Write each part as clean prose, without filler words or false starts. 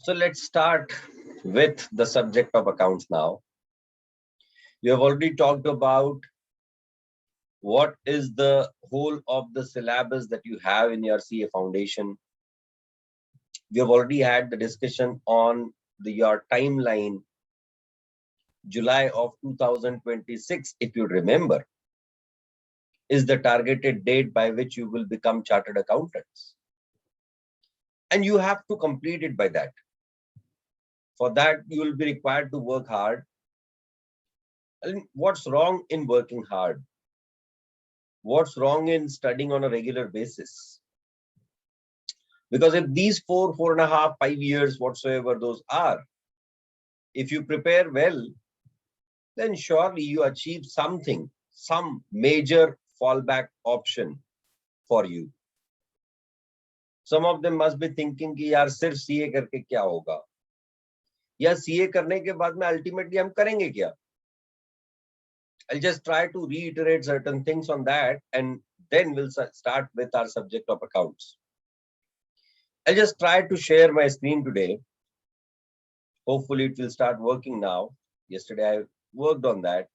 So let's start with the subject of accounts now. You have already talked about what is the whole of the syllabus that you have in your CA foundation. We have already had the discussion on your timeline, July of 2026, if you remember, is the targeted date by which you will become chartered accountants. And you have to complete it by that. For that, you will be required to work hard. And what's wrong in working hard? What's wrong in studying on a regular basis? Because if these 4.5, 5 years, whatsoever those are, if you prepare well, then surely you achieve something, some major fallback option for you. Some of them must be thinking कि यार सिर्फ CA करके क्या होगा, या CA करने के बाद में ultimately हम करेंगे क्या? I'll just try to reiterate certain things on that, and then we'll start with our subject of accounts. I'll just try to share my screen today. Hopefully it will start working now. Yesterday I worked on that.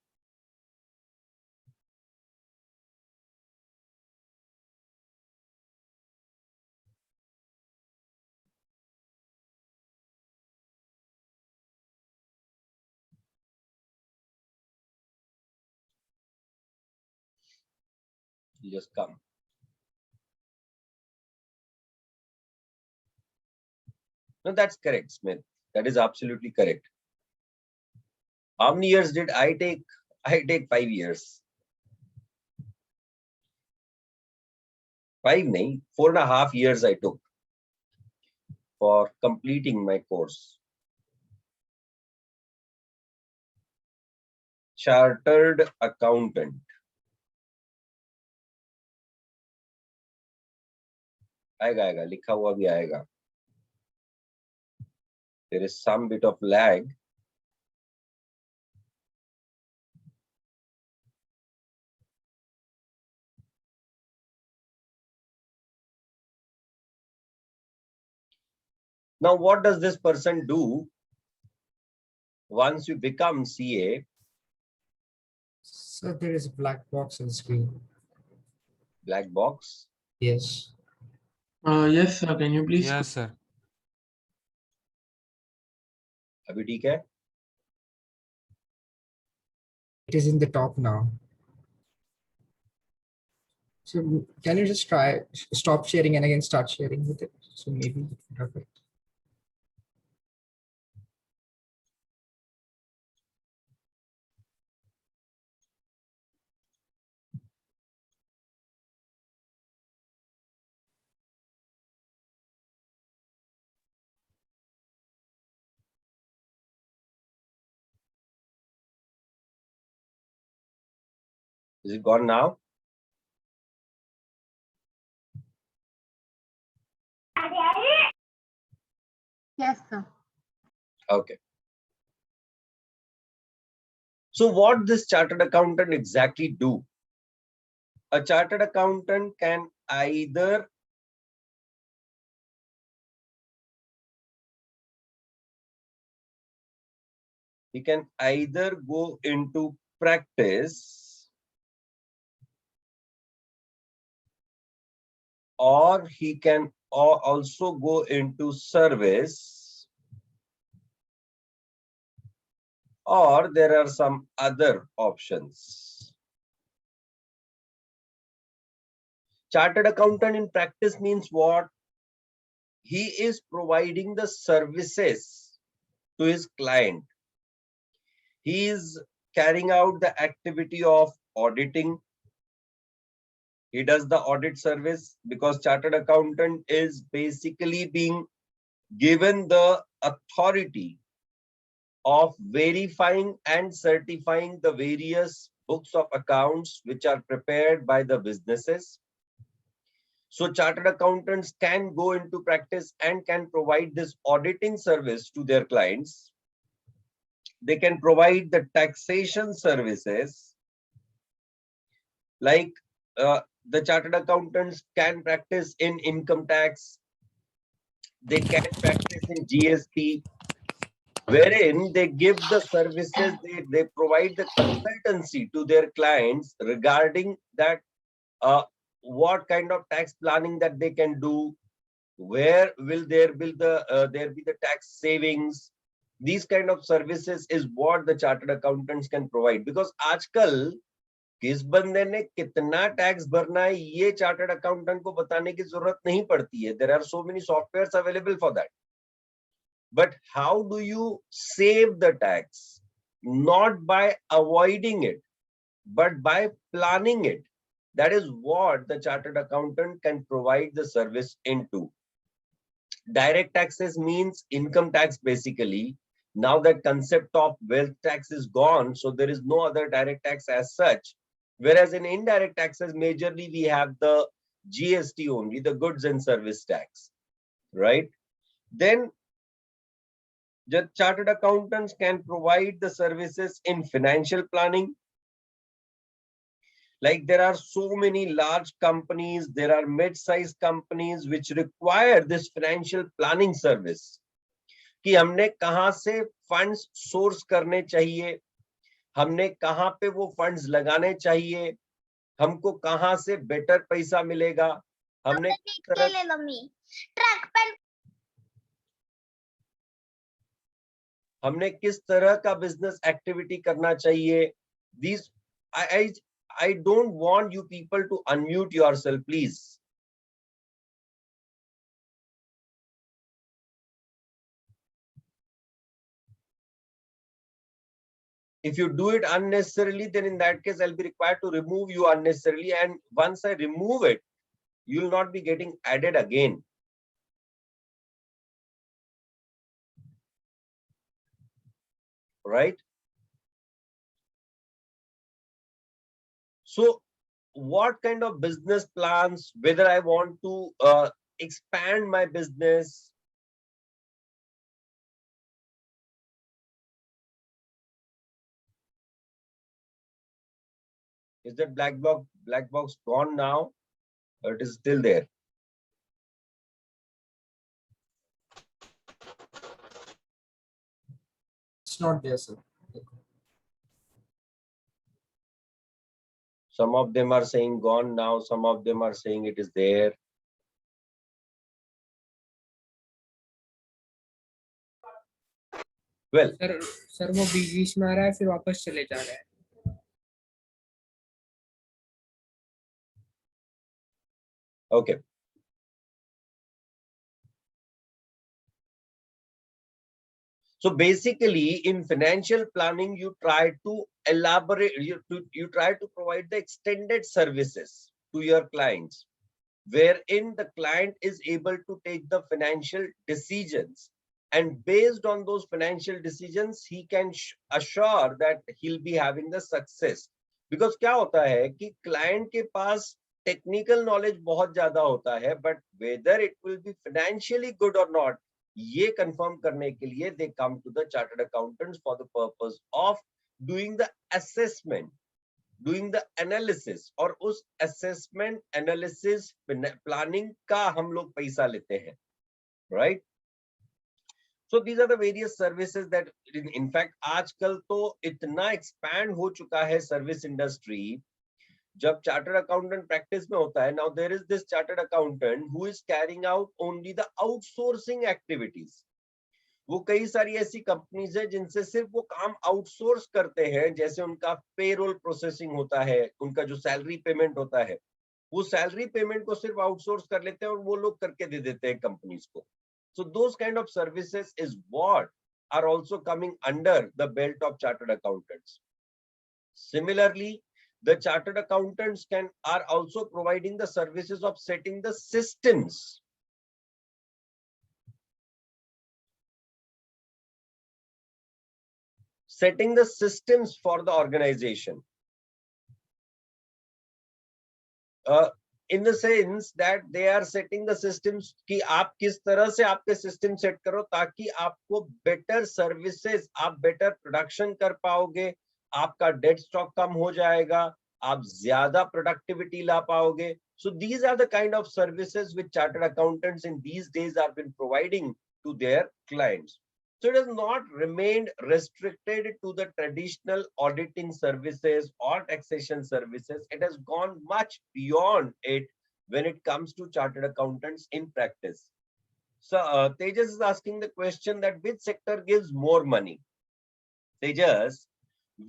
You just come. No, that's correct, Smith. That is absolutely correct. How many years did I take? I take 5 years. 5 nahi, 4.5 years I took for completing my course. Chartered accountant. आएगा, लिखा हुआ भी आएगा. There is some bit of lag. Now, what does this person do once you become CA? So there is a black box on the screen. Black box? Yes. Yes, sir. Can you please? Yes, sir. अभी ठीक है? It is in the top now. So can you just try stop sharing and again start sharing with it? So maybe perfect. Is it gone now? Yes, sir. Okay. So what this chartered accountant exactly do? A chartered accountant can either go into practice, or he can also go into service, or there are some other options. Chartered accountant in practice means what? He is providing the services to his client. He is carrying out the activity of auditing. He does the audit service because chartered accountant is basically being given the authority of verifying and certifying the various books of accounts which are prepared by the businesses. So chartered accountants can go into practice and can provide this auditing service to their clients. They can provide the taxation services, like the chartered accountants can practice in income tax. they can practice in GST, wherein they give the services, they provide the consultancy to their clients regarding that what kind of tax planning that they can do, where will there be the tax savings. These kind of services is what the chartered accountants can provide, because आजकल किस बंदे ने कितना tax भरना है ये chartered accountant को बताने की जरूरत नहीं पड़ती है. There are so many softwares available for that. But how do you save the tax? Not by avoiding it, but by planning it. That is what the chartered accountant can provide the service into. Direct taxes means income tax basically. Now that concept of wealth tax is gone, so there is no other direct tax as such. Whereas in indirect taxes, majorly we have the GST only, the goods and service tax, right? Then the chartered accountants can provide the services in financial planning. Like there are so many large companies, there are mid-sized companies which require this financial planning service. कि हमने कहां से funds source करने चाहिए, हमने कहां पे वो फंड्स लगाने चाहिए, हमको कहां से बेटर पैसा मिलेगा, हमने किस तरह का बिजनेस एक्टिविटी करना चाहिए. These I don't want you people to unmute yourself, please. If you do it unnecessarily, then in that case, I'll be required to remove you unnecessarily. And once I remove it, you will not be getting added again. Right? So what kind of business plans, whether I want to expand my business, is that black box gone now, or it is still there? It's not there, sir. Some of them are saying gone now, some of them are saying it is there. Well, sir वो बीच में आ रहा है फिर वापस चले जा रहा है. okay. So basically, in financial planning, you try to elaborate, you try to provide the extended services to your clients, wherein the client is able to take the financial decisions, and based on those financial decisions, he can assure that he'll be having the success. Because क्या होता है कि client के पास technical knowledge बहुत ज्यादा होता है, but whether it will be financially good or not, ये confirm करने के लिए they come to the chartered accountants for the purpose of doing the assessment, doing the analysis, और उस assessment, analysis, planning का हम लोग पैसा लेते हैं, right? So these are the various services that, in fact, आजकल तो इतना expand हो चुका है service industry. जब chartered accountant practice में होता है, now there is this chartered accountant who is carrying out only the outsourcing activities. वो कई सारी ऐसी कंपनीज है जिनसे सिर्फ वो काम आउटसोर्स करते हैं, जैसे उनका पेरोल प्रोसेसिंग होता है, उनका जो सैलरी पेमेंट होता है, वो सैलरी पेमेंट को सिर्फ आउटसोर्स कर लेते हैं और वो लोग करके दे देते हैं कंपनीज को. So those kind of services is what are also coming under the belt of chartered accountants. Similarly, the chartered accountants are also providing the services of setting the systems. Setting the systems for the organization. In the sense that they are setting the systems कि आप किस तरह से आपके system set करो ताकि आपको better services, आप better production कर पाओगे, आपका dead stock कम हो जाएगा, आप ज्यादा productivity ला पाओगे. So these are the kind of services which chartered accountants in these days have been providing to their clients. So it has not remained restricted to the traditional auditing services or taxation services. It has gone much beyond it when it comes to chartered accountants in practice. So Tejas is asking the question that which sector gives more money? Tejas,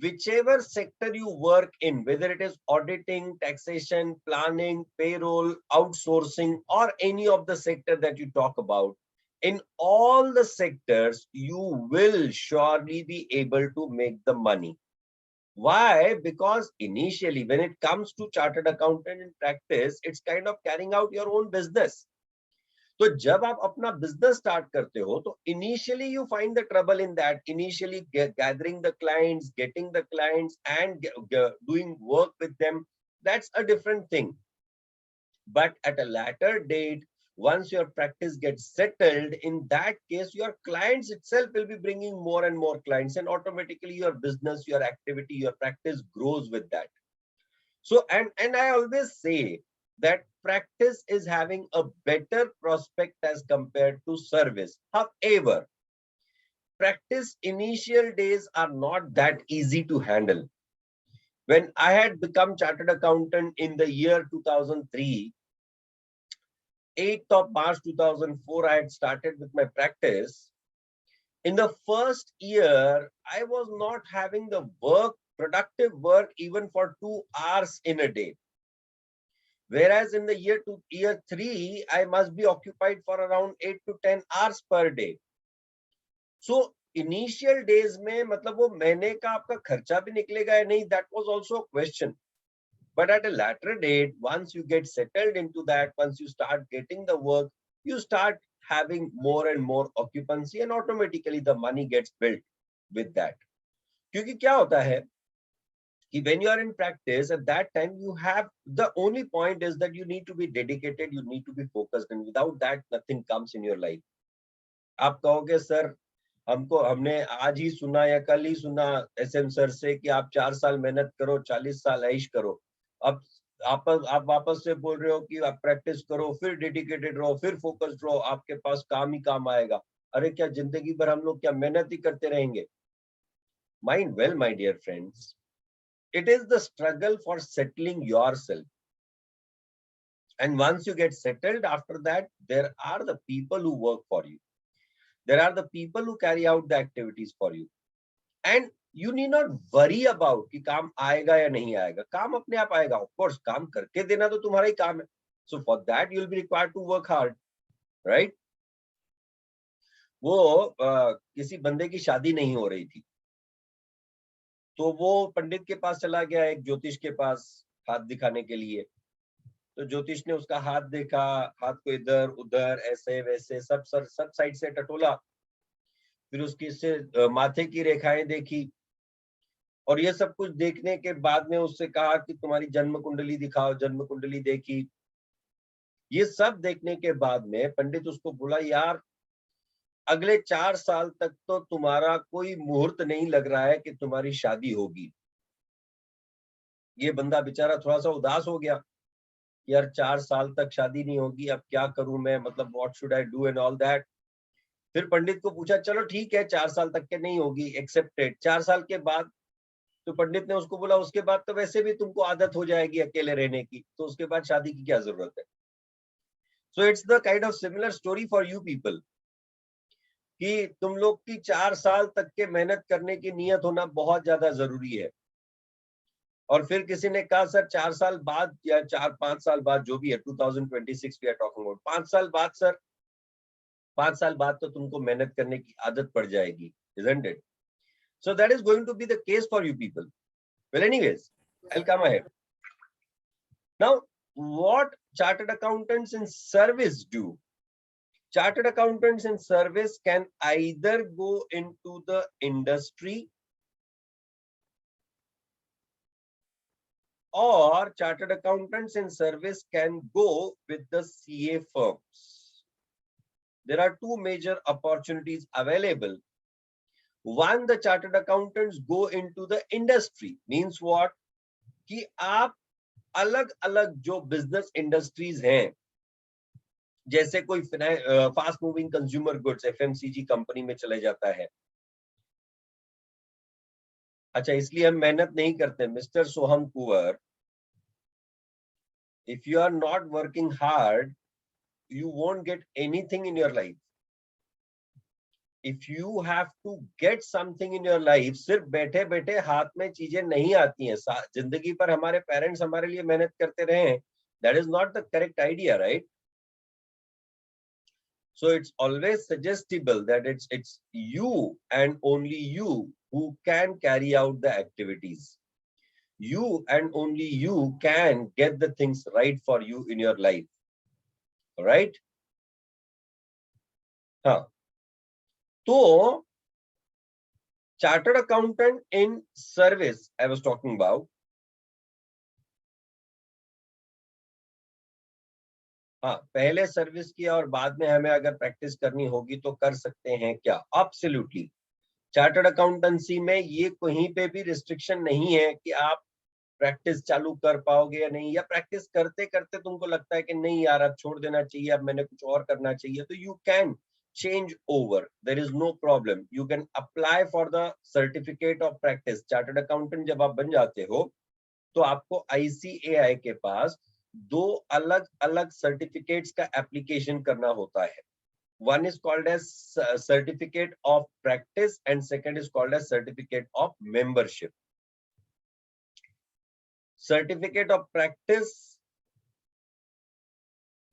whichever sector you work in, whether it is auditing, taxation, planning, payroll, outsourcing, or any of the sector that you talk about, in all the sectors, you will surely be able to make the money. Why? Because initially, when it comes to chartered accountant in practice, it's kind of carrying out your own business. तो जब आप अपना business start करते हो तो initially you find the trouble in that initially gathering the clients, getting the clients and doing work with them, that's a different thing. But at a later date, once your practice gets settled, in that case your clients itself will be bringing more and more clients, and automatically your business, your activity, your practice grows with that. So and I always say that practice is having a better prospect as compared to service. However, practice initial days are not that easy to handle. When I had become chartered accountant in the year 2003, 8th of March 2004, I had started with my practice. In the first year, I was not having the productive work even for 2 hours in a day. Whereas in the year 3, I must be occupied for around 8 to 10 hours per day. So initial days में मतलब वो महीने का आपका खर्चा भी निकलेगा या नहीं, that was also a question. But at a later date, once you get settled into that, once you start getting the work, you start having more and more occupancy, and automatically the money gets built with that. क्योंकि क्या होता है when you are in practice, at that time you have, the only point is that you need to be dedicated, you need to be focused, and without that nothing comes in your life. आप कहोगे sir हमने आज ही सुना या कल ही सुना SM sir से कि आप 4 साल मेहनत करो, 40 साल ऐश करो. अब आप वापस से बोल रहे हो कि आप प्रैक्टिस करो, फिर डेडिकेटेड रहो, फिर फोकस्ड रहो, आपके पास काम ही काम आएगा. अरे क्या जिंदगी भर हम लोग क्या मेहनत ही करते रहेंगे? Mind well, my dear friends, it is the struggle for settling yourself. And once you get settled, after that, there are the people who work for you. There are the people who carry out the activities for you. And you need not worry about कि काम आएगा या नहीं आएगा. काम अपने आप आएगा. Of course, काम करके देना तो तुम्हारा ही काम है. So for that, you will be required to work hard, right? वो किसी बंदे की शादी नहीं हो रही थी, तो वो पंडित के पास चला गया, एक ज्योतिष के पास हाथ दिखाने के लिए. तो ज्योतिष ने उसका हाथ देखा, हाथ को इधर उधर ऐसे वैसे सब साइड से टटोला, फिर उसकी से माथे की रेखाएं देखी, और ये सब कुछ देखने के बाद में उससे कहा कि तुम्हारी जन्म कुंडली दिखाओ. जन्म कुंडली देखी. ये सब देखने के बाद में पंडित उसको बोला, यार अगले 4 साल तक तो तुम्हारा कोई मुहूर्त नहीं लग रहा है कि तुम्हारी शादी होगी. ये बंदा बेचारा थोड़ा सा उदास हो गया, यार 4 साल तक शादी नहीं होगी, अब क्या करूं मैं, मतलब what should I do and all that. फिर पंडित को पूछा, चलो ठीक है 4 साल तक के नहीं होगी, एक्सेप्टेड. 4 साल के बाद तो पंडित ने उसको बोला, उसके बाद तो वैसे भी तुमको आदत हो जाएगी अकेले रहने की, तो उसके बाद शादी की क्या जरूरत है. So it's the kind of similar story for you people कि तुम लोग की 4 साल तक के मेहनत करने की नियत होना बहुत ज्यादा जरूरी है. और फिर किसी ने कहा, सर 4 साल बाद या 4-5 साल बाद, जो भी है, 2026 वी आर टॉकिंग अबाउट, 5 साल बाद सर, 5 साल बाद तो तुमको मेहनत करने की आदत पड़ जाएगी, isn't it? So that is going to be the case for you people. Well, anyways, I'll come ahead. Now, what chartered accountants in service do? Chartered accountants in service can either go into the industry, or chartered accountants in service can go with the CA firms. There are 2 major opportunities available. One, the chartered accountants go into the industry. Means what? कि आप अलग अलग जो business industries हैं, जैसे कोई fast moving consumer goods FMCG company में चले जाता है, अच्छा इसलिए हम मेहनत नहीं करते। Mister Soham Kunwar, if you are not working hard, you won't get anything in your life. If you have to get something in your life, सिर्फ बैठे बैठे हाथ में चीजें नहीं आती हैं। जिंदगी पर हमारे पेरेंट्स हमारे लिए मेहनत करते रहे हैं, that is not the correct idea, right? So it's always suggestible that it's you and only you who can carry out the activities. You and only you can get the things right for you in your life. All right? हाँ, तो chartered accountant in service I was talking about. हाँ, पहले service किया और बाद में हमें अगर प्रैक्टिस करनी होगी तो कर सकते हैं क्या? एब्सोल्युटली। चार्टर्ड अकाउंटेंसी में ये कहीं पे भी रिस्ट्रिक्शन नहीं है कि आप प्रैक्टिस चालू कर पाओगे या नहीं, या प्रैक्टिस करते करते तुमको लगता है कि नहीं यार अब छोड़ देना चाहिए, अब मैंने कुछ और करना चाहिए, तो you can change over, there is no problem. You can apply for the certificate of practice. Chartered accountant जब आप बन जाते हो तो आपको ICAI के पास दो अलग अलग सर्टिफिकेट्स का एप्लीकेशन करना होता है। One is called as certificate of practice and second is called as certificate of membership. Certificate of practice,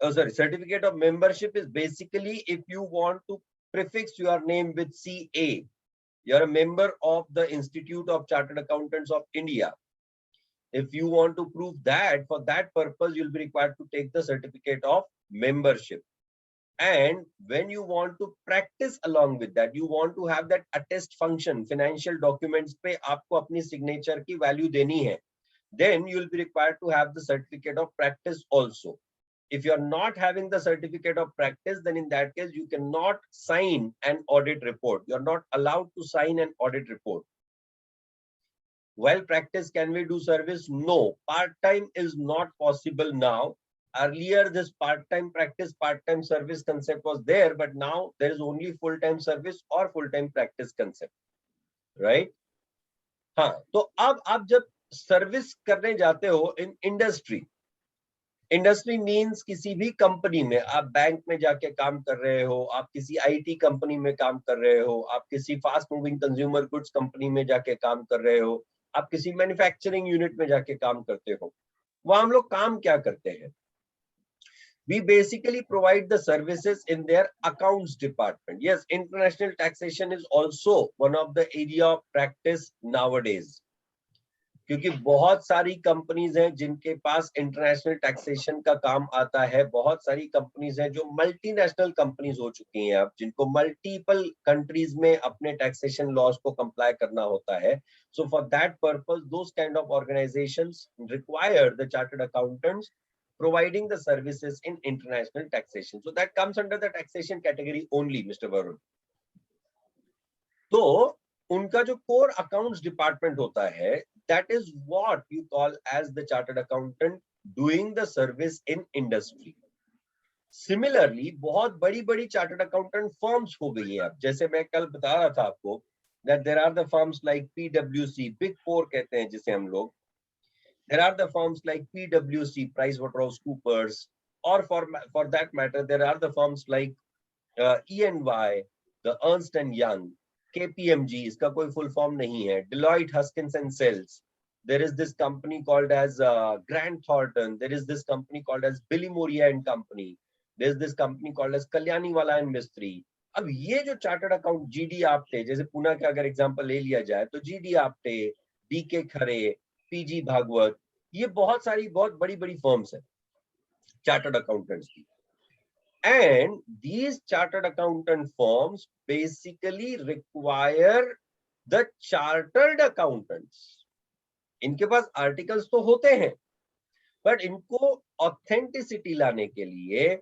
certificate of membership is basically if you want to prefix your name with CA, you're a member of the Institute of Chartered Accountants of India. If you want to prove that, for that purpose, you'll be required to take the certificate of membership. And when you want to practice along with that, you want to have that attest function, financial documents पे आपको अपनी signature की value देनी है, then you'll be required to have the certificate of practice also. If you're not having the certificate of practice, then in that case, you cannot sign an audit report. You're not allowed to sign an audit report. While practice, can we do service? No, part-time is not possible now. Earlier, this part-time practice, part-time service concept was there, but now there is only full-time service or full-time practice concept, right? हाँ, तो अब आप जब service करने जाते हो in industry, industry means किसी भी कंपनी में, आप बैंक में जाके काम कर रहे हो, आप किसी IT कंपनी में काम कर रहे हो, आप किसी fast moving consumer goods company में जाके काम कर रहे हो, आप किसी मैन्युफैक्चरिंग यूनिट में जाके काम करते हो, वहां हम लोग काम क्या करते हैं? We basically provide the services in their accounts department. Yes, international taxation is also one of the area of practice nowadays. क्योंकि बहुत सारी कंपनीज हैं जिनके पास इंटरनेशनल टैक्सेशन का काम आता है, बहुत सारी कंपनीज हैं जो मल्टीनेशनल कंपनीज हो चुकी हैं अब, जिनको मल्टीपल कंट्रीज में अपने टैक्सेशन लॉज को कंप्लाई करना होता है. So for that purpose those kind of organisations require the chartered accountants providing the services in international taxation. So that comes under the taxation category only, Mr. Varun. तो उनका जो core accounts department होता है, that is what you call as the chartered accountant doing the service in industry. Similarly, बहुत बड़ी chartered accountant firms हो गई हैं अब. जैसे मैं कल बता रहा था आपको that there are the firms like PwC, Big Four कहते हैं जिसे हम लोग. There are the firms like PwC, PricewaterhouseCoopers, or for that matter, there are the firms like EY, the Ernst & Young, KPMG, इसका कोई full form नहीं है, Deloitte Haskins & Sells. There is this company called as Grant Thornton. There is this company called as Billy Moria and Company. There is this company called as Kalyaniwala and Mistry. अब ये जो chartered account GD Apte, जैसे पुणे का अगर example ले लिया जाए तो GD आपटे, DK खरे, PG भागवत, ये बहुत बड़ी फर्म्स हैं चार्टर्ड अकाउंटेंट्स की. And these chartered accountant firms basically require the chartered accountants. इनके पास आर्टिकल्स तो होते हैं, बट इनको ऑथेंटिसिटी लाने के लिए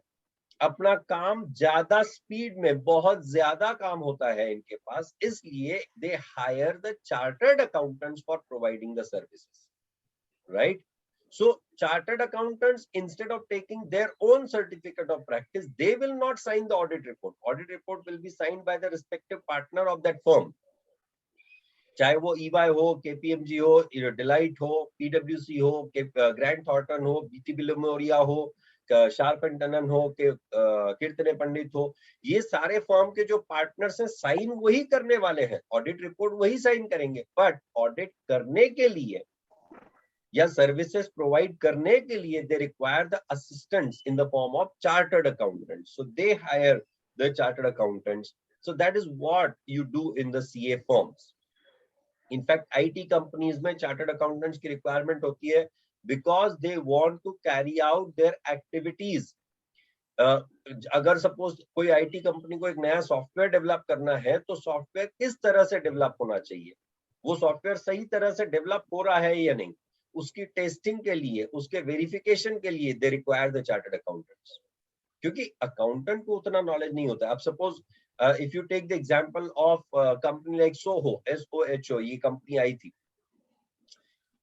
अपना काम ज्यादा स्पीड में, बहुत ज्यादा काम होता है इनके पास, इसलिए they hire the chartered accountants for providing the services, right? So chartered accountants, instead of taking their own certificate of practice, they will not sign the audit report. Audit report will be signed by the respective partner of that firm. चाहे वो EY हो, KPMG हो, Deloitte हो, PwC हो, Grant Thornton हो, BTB Memoria हो, sharp and टनन हो, कीर्तने पंडित हो, ये सारे फर्म के जो पार्टनर्स हैं साइन वही करने वाले हैं, ऑडिट रिपोर्ट वही साइन करेंगे, बट ऑडिट करने के लिए या सर्विसेज प्रोवाइड करने के लिए they require the assistants in the form of chartered accountants. So they hire the chartered accountants. So that is what you do in the CA firms. In fact, IT companies में chartered accountants की requirement होती है because they want to carry out their activities. अगर suppose कोई IT company को एक नया software develop करना है तो सॉफ्टवेयर किस तरह से डेवलप होना चाहिए, वो सॉफ्टवेयर सही तरह से डेवलप हो रहा है या नहीं, उसकी टेस्टिंग के लिए, उसके वेरिफिकेशन के लिए they require the chartered accountants. क्योंकि अकाउंटेंट को उतना नॉलेज नहीं होता है. अब suppose if you take the example of company like Soho, SOHO, ये कंपनी आई थी.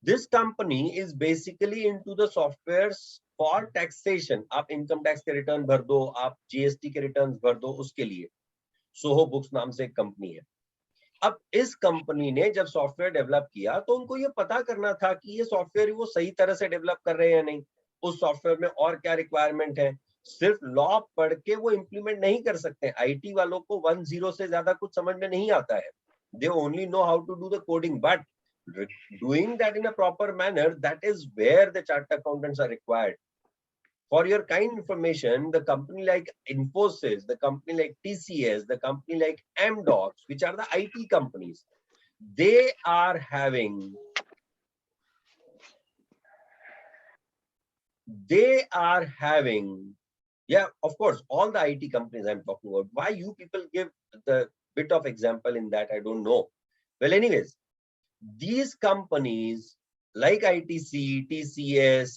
This company is basically into the softwares for taxation. आप इनकम टैक्स के रिटर्न भर दो, आप GST के रिटर्न भर दो, उसके लिए सोहो बुक्स नाम से एक कंपनी है. अब इस कंपनी ने जब सॉफ्टवेयर डेवलप किया तो उनको ये पता करना था कि ये सॉफ्टवेयर वो सही तरह से डेवलप कर रहे हैं या नहीं, उस सॉफ्टवेयर में और क्या रिक्वायरमेंट है. सिर्फ लॉ पढ़ के वो इंप्लीमेंट नहीं कर सकते. आईटी वालों को 10 से ज्यादा कुछ समझ में नहीं आता है. They only know how to do the coding, but doing that in a proper manner, that is where the chartered accountants are required. For your kind information, the company like Infosys, the company like TCS, the company like Amdocs, which are the IT companies, they are having yeah, of course, all the IT companies I'm talking about. Why you people give the bit of example in that, I don't know. Well, anyways, these companies like ITC, TCS,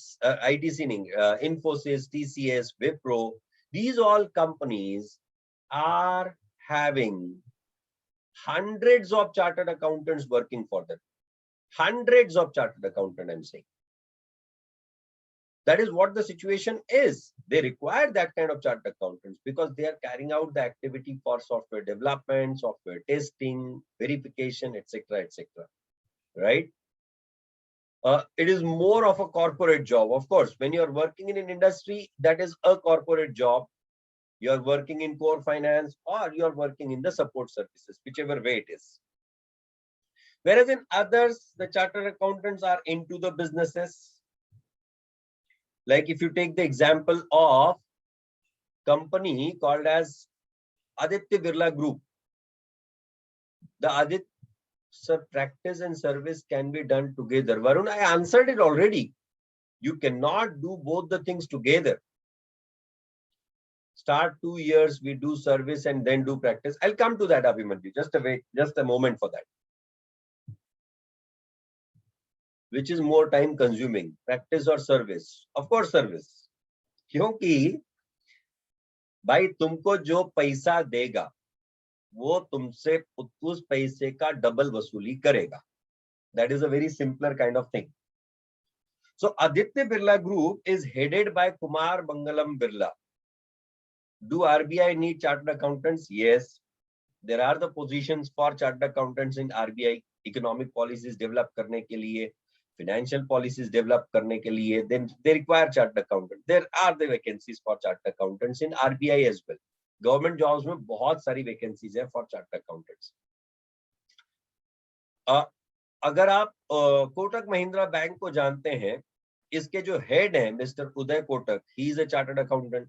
Infosys, TCS, Wipro, these all companies are having hundreds of chartered accountants working for them. Hundreds of chartered accountants, I'm saying. That is what the situation is. They require that kind of chartered accountants because they are carrying out the activity for software development, software testing, verification, etc., etc. Right? It is more of a corporate job. Of course, when you are working in an industry, that is a corporate job. You are working in core finance or you are working in the support services, whichever way it is. Whereas in others, the chartered accountants are into the businesses. Like if you take the example of company called as Aditya Birla Group, the Aditya practice and service can be done together. Varun, I answered it already. You cannot do both the things together. Start 2 years, we do service and then do practice. I'll come to that, Abhimanyu. Just a moment for that. Which is more time consuming, practice or service? Of course, service. क्योंकि भाई तुमको जो पैसा देगा वो तुमसे उस पैसे का डबल वसूली करेगा. That is a very simpler kind of thing. So Aditya Birla Group is headed by Kumar Mangalam Birla. Do RBI need chartered accountants? Yes. There are the positions for chartered accountants in RBI. Economic policies develop करने के लिए, financial policies develop करने के लिए, then they require chartered accountants. There are the vacancies for chartered accountants in RBI as well. Government jobs में बहुत सारी vacancies है for chartered accountants. अगर आप कोटक महिंद्रा बैंक को जानते हैं, इसके जो हेड है mister Uday Kotak, he is a chartered accountant.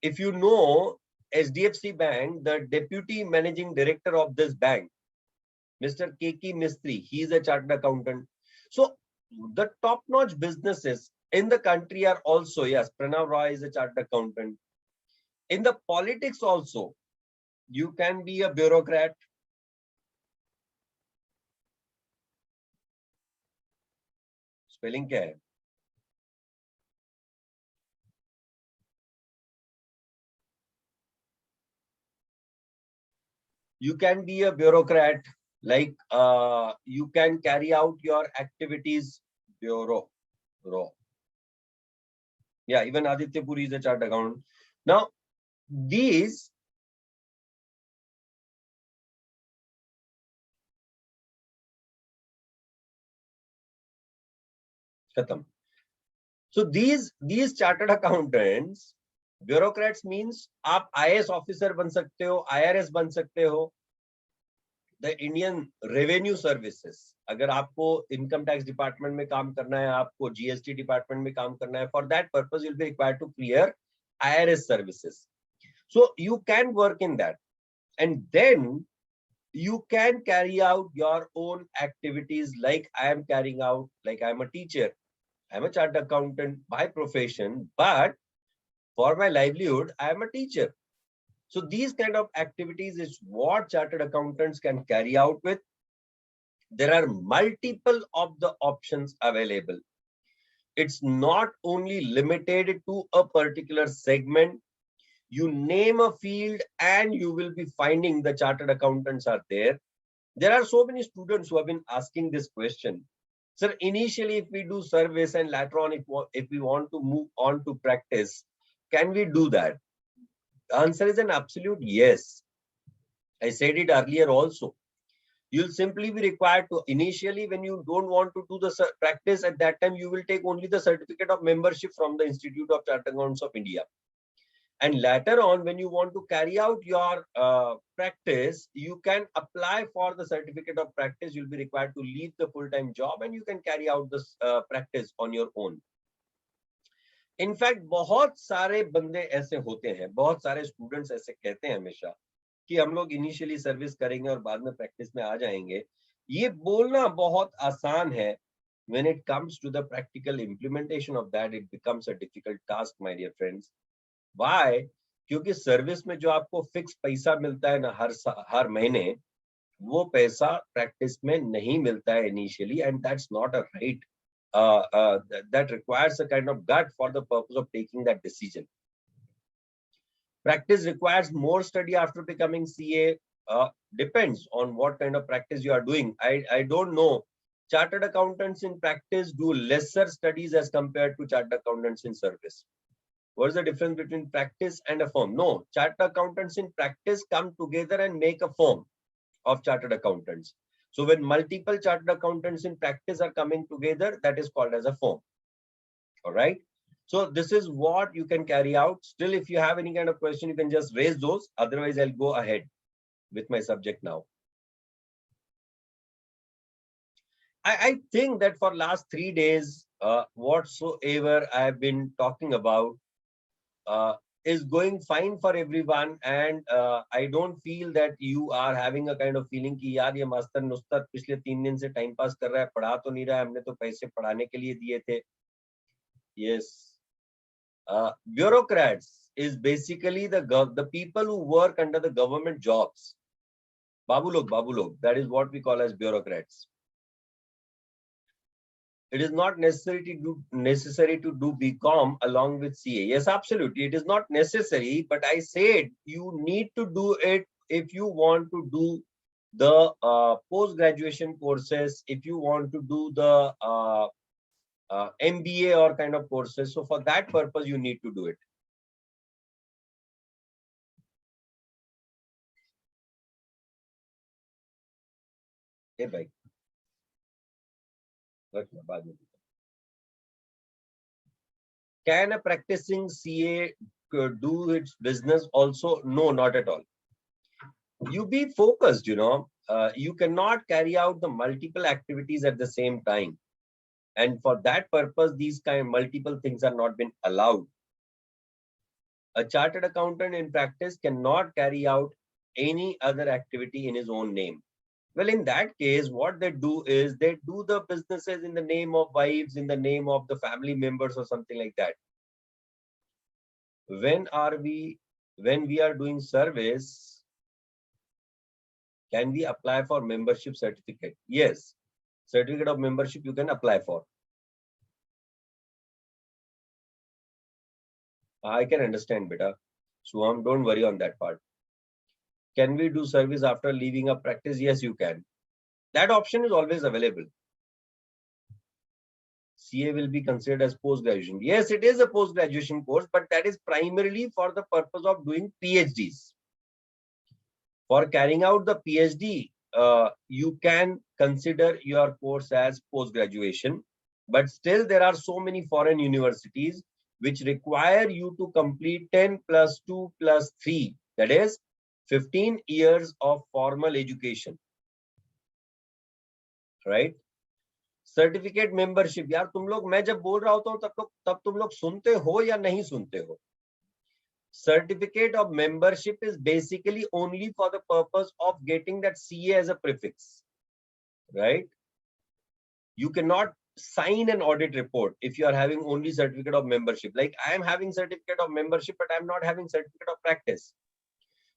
If you know HDFC Bank, the deputy managing director of this bank, Mr. K.K. Mistry, he is a chartered accountant. So the top-notch businesses in the country are also, yes, Pranav Roy is a chartered accountant. In the politics also, you can be a bureaucrat. Spelling क्या है? You can be a bureaucrat, like you can carry out your activities bureau. Raw. Yeah, even Aditya Puri is a chartered accountant. Now, these Khatam. So these chartered accountants, bureaucrats means आप IAS officer बन सकते हो, IRS बन सकते हो. The Indian Revenue Services, अगर आपको income tax department में काम करना है, आपको GST department में काम करना है, for that purpose you'll be required to clear IRS services. So you can work in that, and then you can carry out your own activities like I am carrying out, like I am a teacher. I'm a chartered accountant by profession, but for my livelihood, I am a teacher. So these kind of activities is what chartered accountants can carry out with. There are multiple of the options available. It's not only limited to a particular segment. You name a field and you will be finding the chartered accountants are there. There are so many students who have been asking this question. Sir, initially, if we do service and later on, if we want to move on to practice, can we do that? The answer is an absolute yes. I said it earlier also. You'll simply be required to, initially, when you don't want to do the practice, at that time, you will take only the certificate of membership from the Institute of Chartered Accountants of India. And later on, when you want to carry out your practice, you can apply for the certificate of practice. You'll be required to leave the full-time job and you can carry out this practice on your own. In fact, बहुत सारे बंदे ऐसे होते हैं, बहुत सारे students ऐसे कहते हैं हमेशा कि हम लोग इनिशियली सर्विस करेंगे और बाद में प्रैक्टिस में आ जाएंगे. ये बोलना बहुत आसान है. When it comes to the practical implementation of that, it becomes a difficult task, my dear friends. Why? क्योंकि सर्विस में जो आपको फिक्स पैसा मिलता है ना हर महीने, वो पैसा प्रैक्टिस में नहीं मिलता है initially, and that's not a right. That requires a kind of gut for the purpose of taking that decision. Practice requires more study after becoming CA. Depends on what kind of practice you are doing. I don't know. Chartered accountants in practice do lesser studies as compared to chartered accountants in service. What is the difference between practice and a firm? No, chartered accountants in practice come together and make a firm of chartered accountants. So when multiple chartered accountants in practice are coming together, that is called as a firm. All right. So this is what you can carry out. Still, if you have any kind of question, you can just raise those. Otherwise, I'll go ahead with my subject now. I think that for last 3 days, whatsoever I have been talking about is going fine for everyone, and I don't feel that you are having a kind of feeling कि यार ये master नुस्तर पिछले 3 दिन से time pass कर रहा है, पढ़ा तो नहीं रहा है, हमने तो पैसे पढ़ाने के लिए दिए थे. Yes. Bureaucrats is basically the people who work under the government jobs. Babu log, that is what we call as bureaucrats. It is not necessary to do BCom along with CA. Yes, absolutely. It is not necessary, but I said you need to do it if you want to do the post-graduation courses, if you want to do the MBA or kind of courses. So for that purpose, you need to do it. Hey, bhai. Can a practicing CA do its business also? No, not at all. You be focused, you cannot carry out the multiple activities at the same time. And for that purpose, these kind of multiple things are not been allowed. A chartered accountant in practice cannot carry out any other activity in his own name. Well, in that case, what they do is they do the businesses in the name of wives, in the name of the family members or something like that. When we are doing service, can we apply for membership certificate? Yes, certificate of membership you can apply for. I can understand, beta. So don't worry on that part. Can we do service after leaving a practice? Yes, you can. That option is always available. CA will be considered as post-graduation. Yes, it is a post-graduation course, but that is primarily for the purpose of doing PhDs. For carrying out the PhD, you can consider your course as post-graduation, but still there are so many foreign universities which require you to complete 10 plus 2 plus 3, that is 15 years of formal education, right? Certificate membership, यार तुम लोग, मैं जब बोल रहा होता हूँ तब तुम लोग सुनते हो या नहीं सुनते हो? Certificate of membership is basically only for the purpose of getting that CA as a prefix, right? You cannot sign an audit report if you are having only certificate of membership. Like I am having certificate of membership, but I am not having certificate of practice.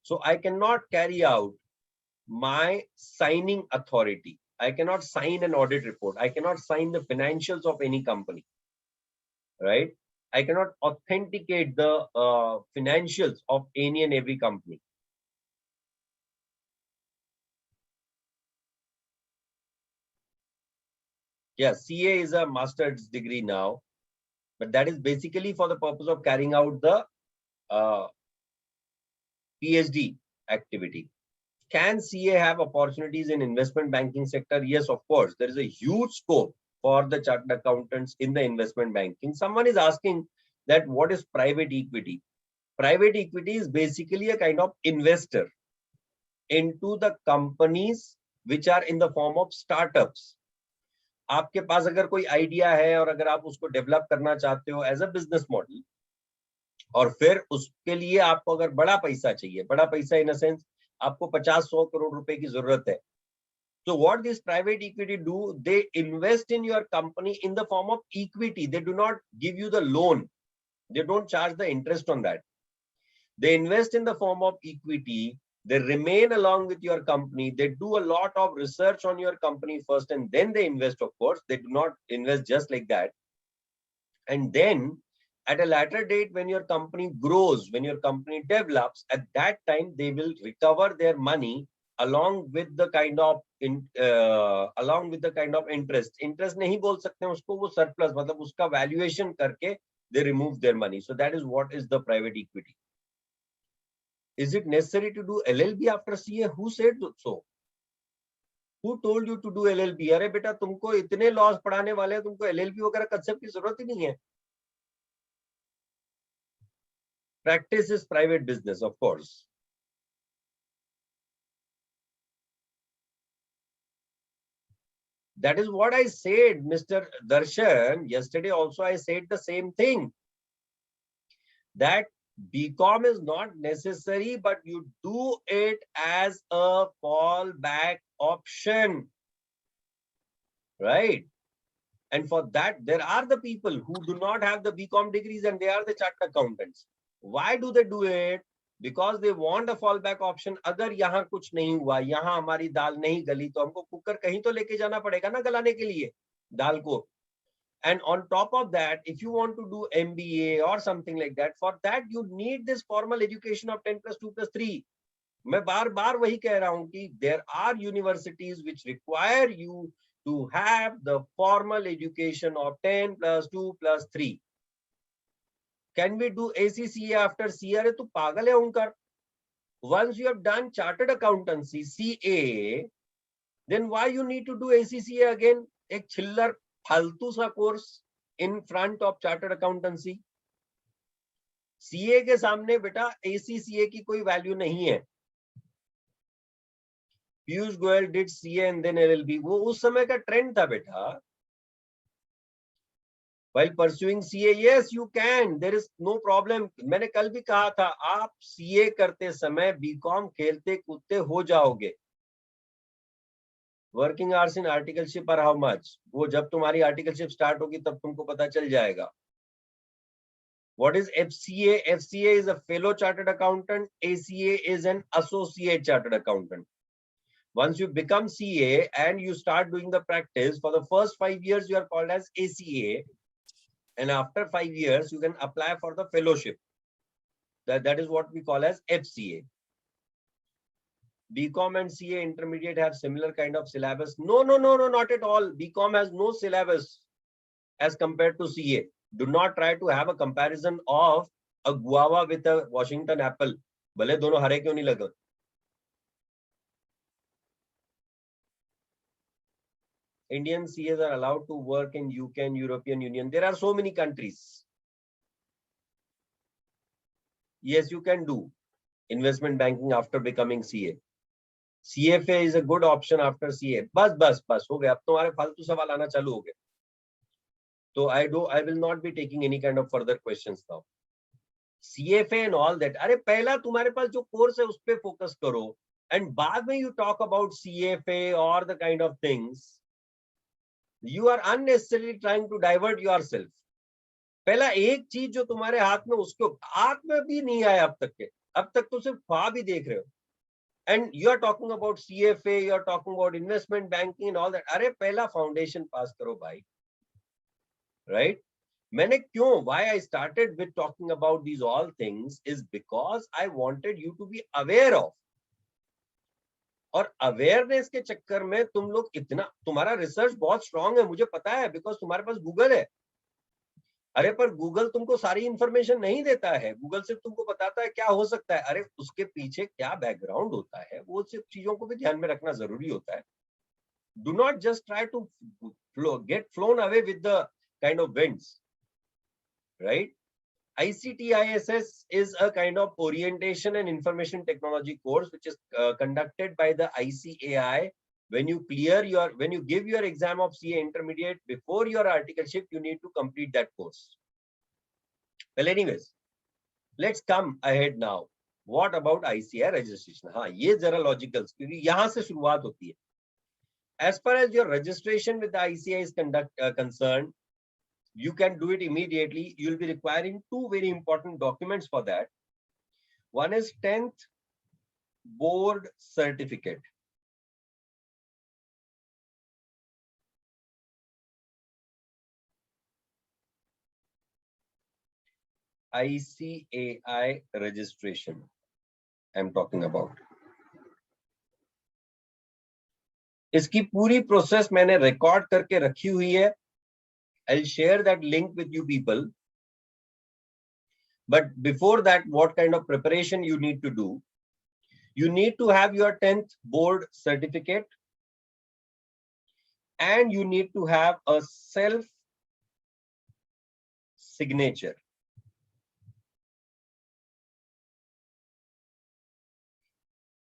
So I cannot carry out my signing authority. I cannot sign an audit report. I cannot sign the financials of any company, right? I cannot authenticate the financials of any and every company. Yeah, CA is a master's degree now, but that is basically for the purpose of carrying out the PhD activity. Can CA have opportunities in investment banking sector? Yes, of course. There is a huge scope for the chartered accountants in the investment banking. Someone is asking that what is private equity? Private equity is basically a kind of investor into the companies which are in the form of startups. आपके पास अगर कोई idea है और अगर आप उसको develop करना चाहते हो एज अ बिजनेस मॉडल, और फिर उसके लिए आपको अगर बड़ा पैसा चाहिए, बड़ा पैसा इन अ सेंस आपको 50-100 करोड़ रुपए की जरूरत है, so what this private equity do, they invest in your company in the form of equity. They do not give you the loan, they don't charge the interest on that. They invest in the form of equity. They remain along with your company. They do a lot of research on your company first, and then they invest. Of course, they do not invest just like that. And then at a later date, when your company grows, when your company develops, at that time they will recover their money along with the kind of interest. Interest नहीं बोल सकते हैं उसको, वो surplus, मतलब उसका valuation करके they remove their money. So that is what is the private equity. Is it necessary to do LLB after CA? Who said so? Who told you to do LLB? अरे बेटा तुमको इतने loss पढ़ाने वाले हैं, तुमको LLB वगैरह concept की जरूरत ही नहीं है. Practice is private business, of course. That is what I said, Mr. Darshan. Yesterday also I said the same thing. That BCom is not necessary, but you do it as a fallback option, right? And for that, there are the people who do not have the BCom degrees and they are the chartered accountants. Why do they do it? Because they want a fallback option. अगर यहाँ कुछ नहीं हुआ, यहाँ हमारी दाल नहीं गली, तो हमको कुकर कहीं तो लेके जाना पड़ेगा ना गलाने के लिए दाल को. And on top of that, if you want to do MBA or something like that, for that you need this formal education of 10 plus 2 plus 3. मैं बार बार वही कह रहा हूँ कि there are universities which require you to have the formal education of 10 plus 2 plus 3. Can we do ACCA after CA? अरे तू पागल है उनका. Once you have done chartered accountancy CA, then why you need to do ACCA again? एक चिल्लर फालतू सा course in front of chartered accountancy. CA के सामने बेटा एसीसीए की कोई वैल्यू नहीं है. Piyush Goyal did CA and then LLB. वो उस समय का ट्रेंड था बेटा. While pursuing CA, yes you can, there is no problem. मैंने कल भी कहा था, आप CA करते समय बीकॉम खेलते कूदते हो जाओगे. Working hours in articleship are how much? वो जब तुम्हारी आर्टिकलशिप स्टार्ट होगी तब तुमको पता चल जाएगा. What is FCA? FCA is a fellow chartered accountant. ACA is an associate chartered accountant. Once you become CA and you start doing the practice, for the first 5 years you are called as ACA, and after 5 years you can apply for the fellowship. That is what we call as FCA. BCom and CA intermediate have similar kind of syllabus. No, not at all. BCom has no syllabus. as compared to CA. Do not try to have a comparison of a guava with a Washington apple. भले दोनों हरे क्यों नहीं लगे. Indian CAs are allowed to work in UK and European Union. There are so many countries. Yes, you can do investment banking after becoming CA. CFA is a good option after CA. बस हो गया. अब तुम्हारे फालतू सवाल आना चालू हो गए. So I will not be taking any kind of further questions now. CFA and all that. अरे पहला तुम्हारे पास जो कोर्स है उस पे फोकस करो. And बाद में you talk about CFA or the kind of things. You are unnecessarily trying to divert yourself. पहला एक चीज जो तुम्हारे हाथ में उसको हाथ में भी नहीं आया अब तक तो सिर्फ ख्वाब ही देख रहे हो. And you are talking about CFA, you are talking about investment banking and all that. अरे पहला फाउंडेशन पास करो भाई. Right? मैंने क्यों? Why I started with talking about these all things is because I wanted you to be aware of. और awareness के चक्कर में तुम लोग इतना, तुम्हारा रिसर्च बहुत स्ट्रांग है मुझे पता है, बिकॉज तुम्हारे पास गूगल है. अरे पर गूगल तुमको सारी इंफॉर्मेशन नहीं देता है. गूगल सिर्फ तुमको बताता है क्या हो सकता है. अरे उसके पीछे क्या बैकग्राउंड होता है वो सिर्फ चीजों को भी ध्यान में रखना जरूरी होता है. Do not just try to get flown away with the kind of winds. Right? ICT-ISS is a kind of orientation and information technology course which is conducted by the ICAI. When you give your exam of CA intermediate before your articleship, you need to complete that course. Well, anyways, let's come ahead now. What about ICAI registration? हाँ, ये जरा logicals क्योंकि यहाँ से शुरुआत होती है. As far as your registration with the ICAI is concerned, you can do it immediately. You'll be requiring two very important documents for that. One is 10th board certificate. ICAI registration I'm talking about. इसकी पूरी process मैंने record करके रखी हुई है. I'll share that link with you people. But before that, what kind of preparation you need to do? You need to have your 10th board certificate and you need to have a self signature.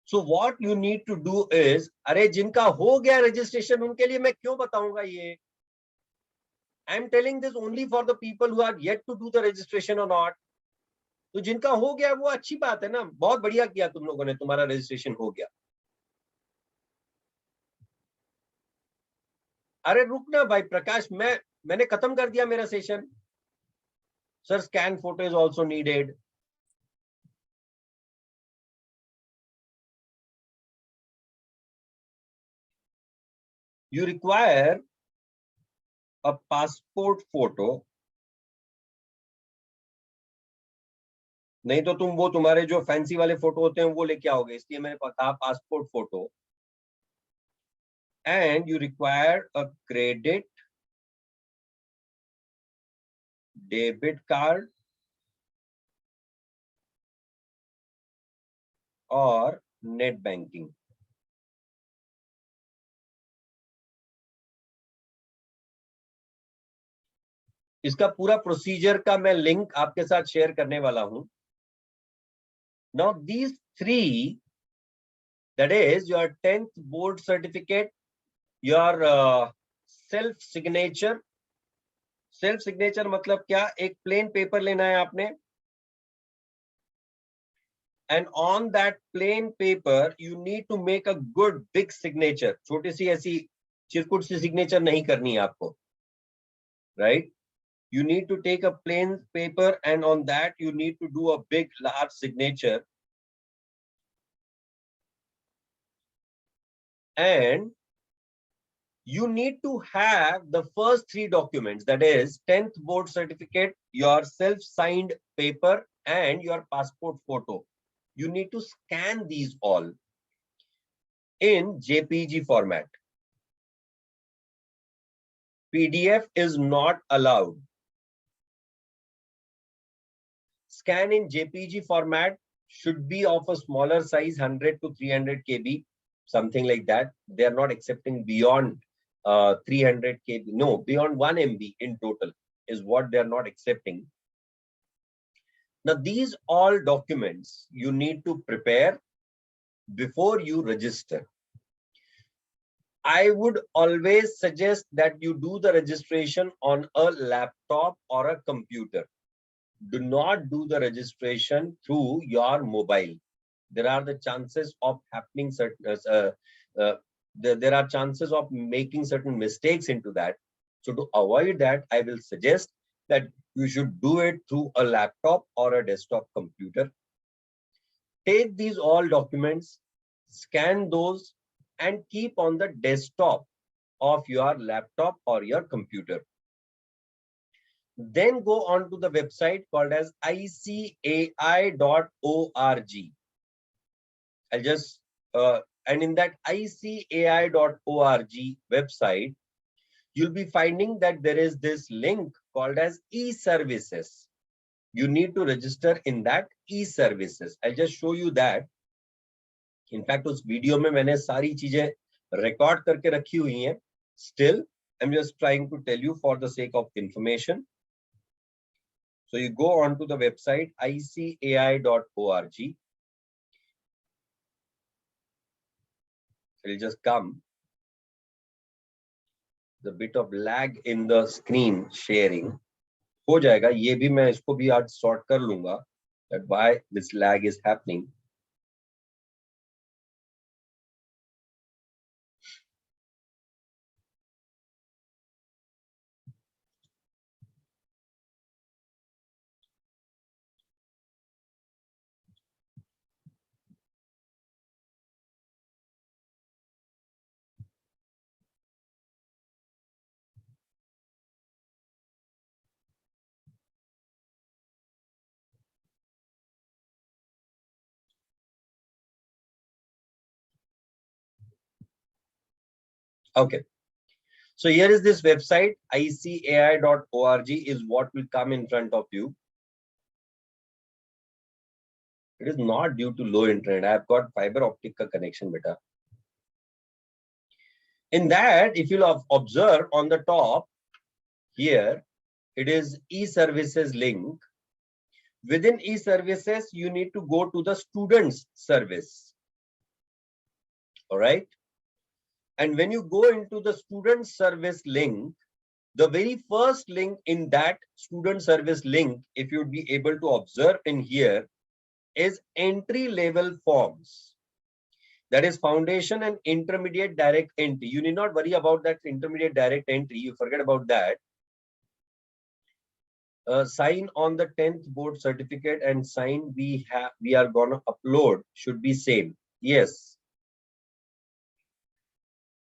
So what you need to do is, अरे जिनका हो गया registration उनके लिए मैं क्यों बताऊंगा ये? I'm telling this only for the people who are yet to do the registration or not. तो जिनका हो गया वो अच्छी बात है ना, बहुत बढ़िया किया तुम लोगों ने, तुम्हारा रजिस्ट्रेशन हो गया. अरे रुकना भाई प्रकाश, मैंने खत्म कर दिया मेरा session. Sir scan photo is also needed. You require a passport photo. नहीं तो तुम वो तुम्हारे जो फैंसी वाले फोटो होते हैं वो लेके आओगे, इसलिए मैंने कहा passport photo. And you require a credit, debit card or net banking. इसका पूरा प्रोसीजर का मैं लिंक आपके साथ शेयर करने वाला हूं. Now these three, that is your 10th board certificate, your self signature. Self signature मतलब क्या? एक plain paper लेना है आपने, and on that plain paper you need to make a good big signature. छोटी सी ऐसी चिरकुट सी signature नहीं करनी है आपको, right? You need to take a plain paper and on that you need to do a big large signature. And you need to have the first three documents, that is 10th board certificate, your self-signed paper and your passport photo. You need to scan these all in JPG format. PDF is not allowed. Scan in JPG format should be of a smaller size, 100 to 300 KB, something like that. They are not accepting beyond 300 KB. No, beyond 1 MB in total is what they are not accepting. Now, these all documents you need to prepare before you register. I would always suggest that you do the registration on a laptop or a computer. Do not do the registration through your mobile. There are the chances of happening there are chances of making certain mistakes into that. So to avoid that, I will suggest that you should do it through a laptop or a desktop computer. Take these all documents, scan those, and keep on the desktop of your laptop or your computer. Then go on to the website called as icai.org. I'll just, and in that icai.org website, you'll be finding that there is this link called as e-services. You need to register in that e-services. I'll just show you that. In fact, उस video में मैंने सारी चीजें record करके रखी हुई हैं. Still, I'm just trying to tell you for the sake of information. So you go on to the website icai.org. It'll just come. The bit of lag in the screen sharing हो जाएगा. ये भी मैं इसको भी आज sort कर लूंगा that why this lag is happening. Okay. So here is this website, icai.org is what will come in front of you. It is not due to low internet. I have got fiber optic connection, beta. In that, if you'll observe on the top here, it is e-services link. Within e-services, you need to go to the students service. All right. And when you go into the student service link, the very first link in that student service link, if you'd be able to observe in here, is entry level forms. That is foundation and intermediate direct entry. You need not worry about that intermediate direct entry. You forget about that. Sign on the 10th board certificate and sign we are gonna upload should be same. Yes.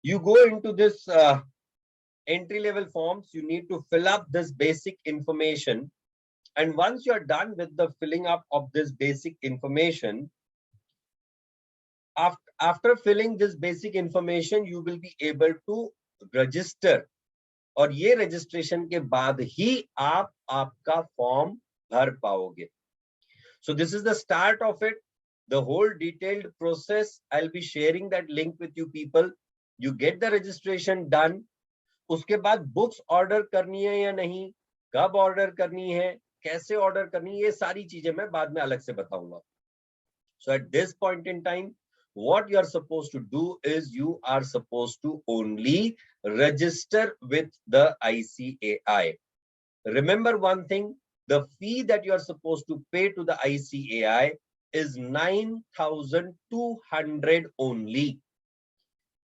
You go into this entry level forms, you need to fill up this basic information. And once you're done with the filling up of this basic information, after filling this basic information, you will be able to register. और ये registration के बाद ही आप आपका form भर पाओगे. So this is the start of it. The whole detailed process. I'll be sharing that link with you people. You get the registration done. उसके बाद books order करनी है या नहीं, कब order करनी है, कैसे order करनी है, ये सारी चीजें मैं बाद में अलग से बताऊंगा. So at this point in time, what you are supposed to do is you are supposed to only register with the ICAI. Remember one thing, the fee that you are supposed to pay to the ICAI is 9,200 only.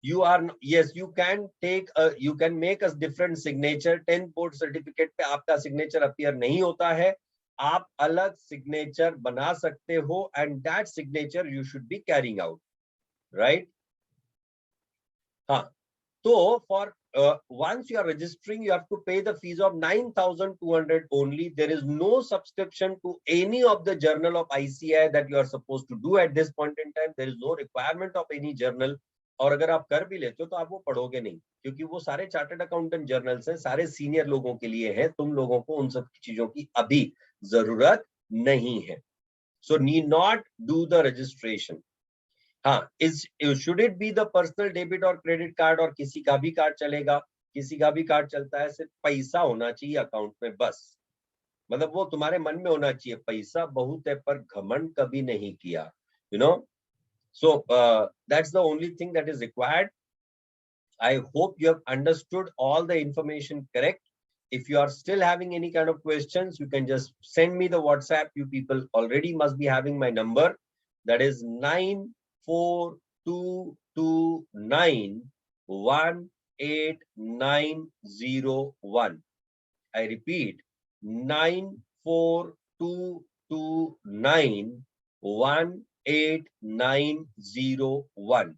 You are, yes, you can take you can make a different signature. 10th board certificate पे आपका signature appear नहीं होता है. आप अलग signature बना सकते हो and that signature you should be carrying out, right? हाँ, so for once you are registering, you have to pay the fees of 9,200 only. There is no subscription to any of the journal of ICAI that you are supposed to do at this point in time. There is no requirement of any journal और अगर आप कर भी लेते हो तो आप वो पढ़ोगे नहीं, क्योंकि वो सारे चार्टर्ड अकाउंटेंट जर्नल्स हैं, सारे सीनियर लोगों के लिए हैं, तुम लोगों को उन सब चीजों की अभी जरूरत नहीं है। So need not do the registration. हाँ, should it be the personal debit और क्रेडिट कार्ड, और किसी का भी कार्ड चलेगा, किसी का भी कार्ड चलता है, सिर्फ पैसा होना चाहिए अकाउंट में बस। मतलब वो तुम्हारे मन में होना चाहिए, पैसा बहुत है पर घमंड कभी नहीं किया, you know. So that's the only thing that is required. I hope you have understood all the information correct. If you are still having any kind of questions, you can just send me the WhatsApp. You people already must be having my number. That is 942291891. I repeat, 942291891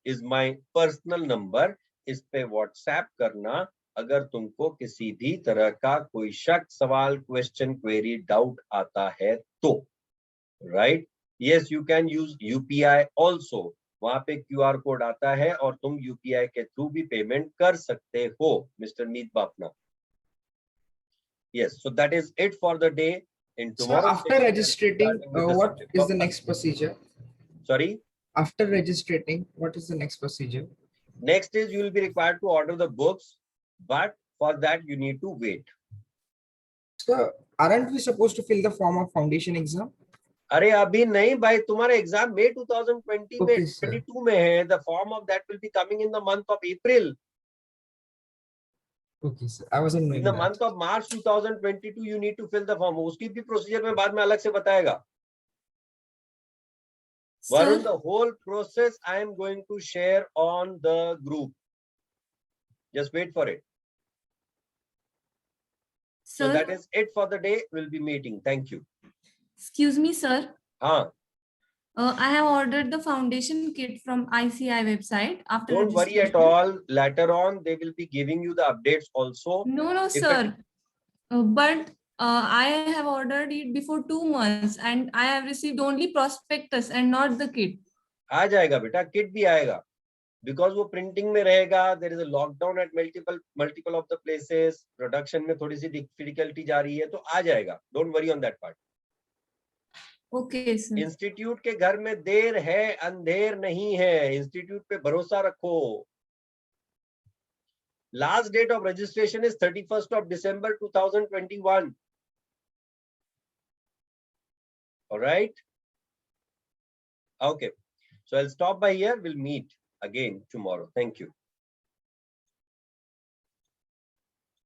is my personal number. इस पे WhatsApp करना अगर तुमको किसी भी तरह का कोई शक, सवाल, क्वेश्चन, क्वेरी, डाउट आता है तो, right. Yes, you can use UPI also, वहां पे क्यूआर कोड आता है और तुम यूपीआई के थ्रू भी पेमेंट कर सकते हो, mister Meet Bapna. Yes, so that is it for the day. In So tomorrow after registering, what is the next procedure? Sorry? After registering, what is the next procedure? Next is you will be required to order the books, but for that you need to wait. So aren't we supposed to fill the form of foundation exam? अरे अभी नहीं भाई, तुम्हारा exam मई 2020 में, Okay, sir. 22 में है. The form of that will be coming in the month of April. Okay, sir. I wasn't In knowing the that. month of March 2022 you need to fill the form. उसकी भी procedure में बाद में अलग से बताएगा. Varun, the whole process I am going to share on the group. Just wait for it. So Sir, that is it for the day. We'll be meeting. Thank you. excuse me, sir. हाँ, I have ordered the foundation kit from ICI website after don't worry at registration. all. Later on, they will be giving you the updates also. No, If sir. But I have ordered it before 2 months and I have received only prospectus and not the kit. आ जाएगा बेटा, kit भी आएगा, because वो printing में रहेगा. There is a lockdown at multiple of the places. Production में थोड़ी सी difficulty जा रही है, तो आ जाएगा. Don't worry on that part. Okay, sir. Institute के घर में देर है, अंधेर नहीं है. इंस्टीट्यूट पे भरोसा रखो. Last date of registration is 31st of December 2021. All right? Okay. So I'll stop by here. We'll meet again tomorrow. Thank you.